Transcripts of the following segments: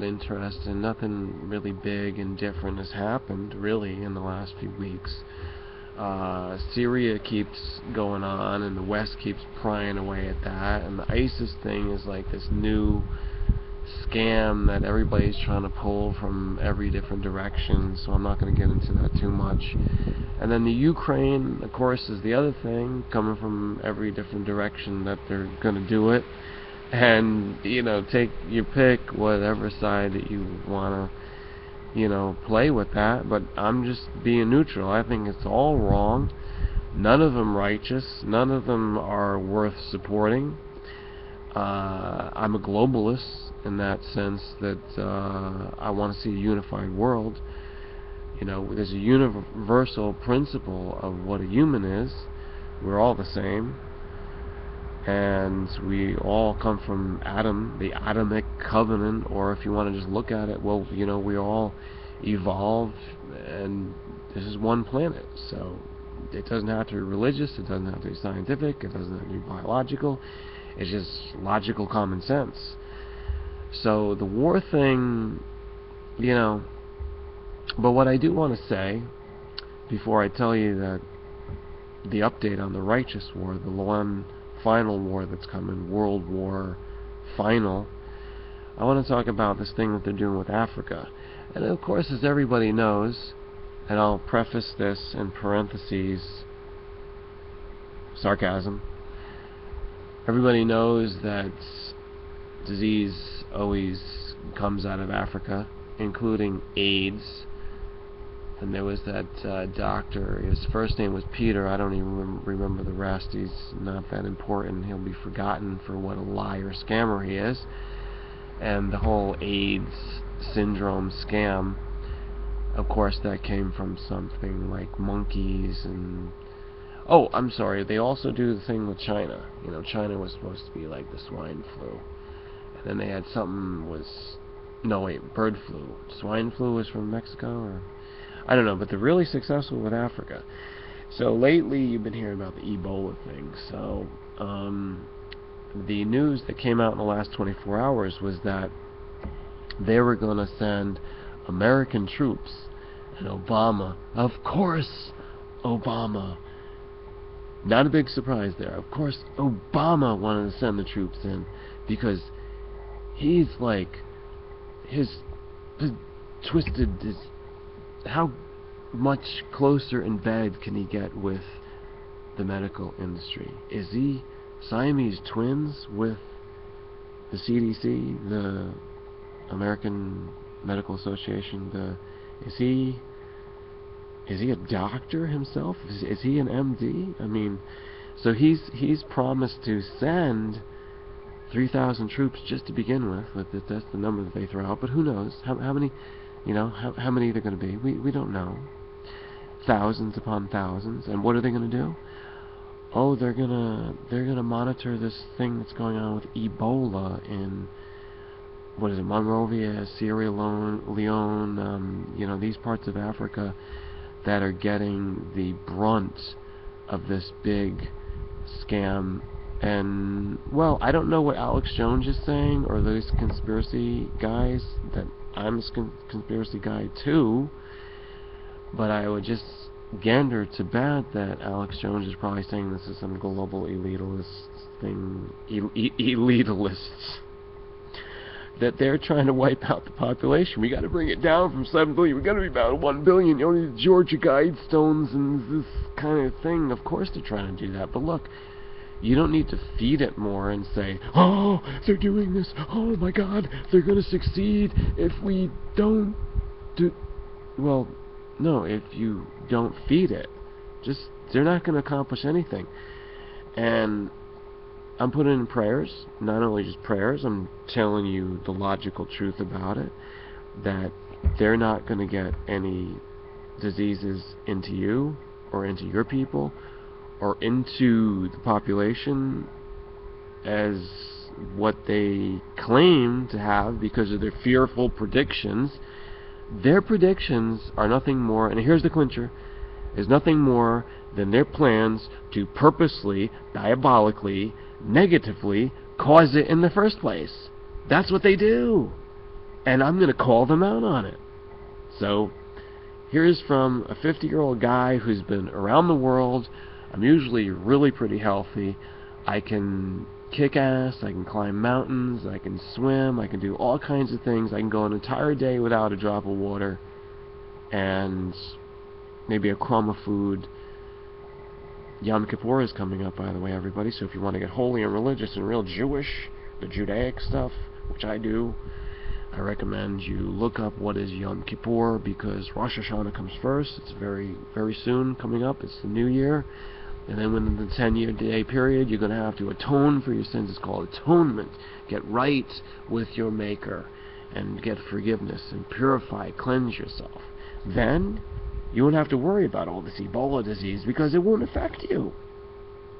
that interesting. Nothing really big and different has happened, really, in the last few weeks. Syria keeps going on, and the West keeps prying away at that, and the ISIS thing is like this new scam that everybody's trying to pull from every different direction, so I'm not going to get into that too much. And then the Ukraine, of course, is the other thing, coming from every different direction that they're going to do it. And, take your pick, whatever side that you want to, play with that. But I'm just being neutral. I think it's all wrong. None of them righteous. None of them are worth supporting. I'm a globalist in that sense that I want to see a unified world. There's a universal principle of what a human is. We're all the same. And we all come from Adam, the Adamic covenant, or if you want to just look at it, well, we all evolved, and this is one planet. So it doesn't have to be religious, it doesn't have to be scientific, it doesn't have to be biological. It's just logical common sense. So the war thing, but what I do want to say, before I tell you that the update on the righteous war, the one final war that's coming, World War Final, I want to talk about this thing that they're doing with Africa. And of course, as everybody knows, and I'll preface this in parentheses, sarcasm, everybody knows that disease always comes out of Africa, including AIDS. And there was that doctor, his first name was Peter, I don't even remember the rest, he's not that important, he'll be forgotten for what a liar scammer he is. And the whole AIDS syndrome scam, of course that came from something like monkeys and... Oh, I'm sorry, they also do the thing with China. China was supposed to be like the swine flu. And then they had something was... No, wait, bird flu. Swine flu was from Mexico, or... I don't know, but they're really successful with Africa. So lately you've been hearing about the Ebola thing. So the news that came out in the last 24 hours was that they were going to send American troops, and Obama, of course, Obama, not a big surprise there, of course Obama wanted to send the troops in, because he's like, his twisted, how much closer in bed can he get with the medical industry? Is he Siamese twins with the CDC, the American Medical Association? Is he a doctor himself? Is he an MD? I mean, so he's promised to send 3,000 troops just to begin with. That's the number that they throw out. But who knows? How many? How many they're going to be? We don't know. Thousands upon thousands. And what are they going to do? Oh, they're gonna monitor this thing that's going on with Ebola in, what is it, Monrovia, Sierra Leone, these parts of Africa that are getting the brunt of this big scam. And, well, I don't know what Alex Jones is saying, or those conspiracy guys, that I'm a conspiracy guy too, but I would just gander to bet that Alex Jones is probably saying this is some global elitist thing, elitists, that they're trying to wipe out the population. We got to bring it down from 7 billion. We got to be about 1 billion. You know, the Georgia guidestones and this kind of thing. Of course they're trying to do that. But look, you don't need to feed it more and say, oh, they're doing this. Oh my God, they're going to succeed if we don't do. Well, no, if you don't feed it, they're not going to accomplish anything. And I'm putting in prayers, not only just prayers, I'm telling you the logical truth about it, that they're not going to get any diseases into you, or into your people, or into the population as what they claim to have because of their fearful predictions. Their predictions are nothing more, and here's the clincher, is nothing more than their plans to purposely, diabolically, negatively cause it in the first place. That's what they do. and I'm going to call them out on it. So here's from a 50-year-old guy who's been around the world. I'm usually really pretty healthy. I can kick ass, I can climb mountains, I can swim, I can do all kinds of things. I can go an entire day without a drop of water and maybe a crumb of food. Yom Kippur is coming up, by the way, everybody, so if you want to get holy and religious and real Jewish, the Judaic stuff, which I do, I recommend you look up what is Yom Kippur, because Rosh Hashanah comes first. It's very, very soon coming up. It's the new year. And then within the 10-year day period, you're going to have to atone for your sins. It's called atonement. Get right with your Maker and get forgiveness and purify, cleanse yourself. Then you won't have to worry about all this Ebola disease because it won't affect you.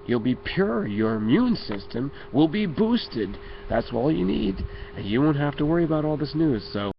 You'll be pure. Your immune system will be boosted. That's all you need. And you won't have to worry about all this news. So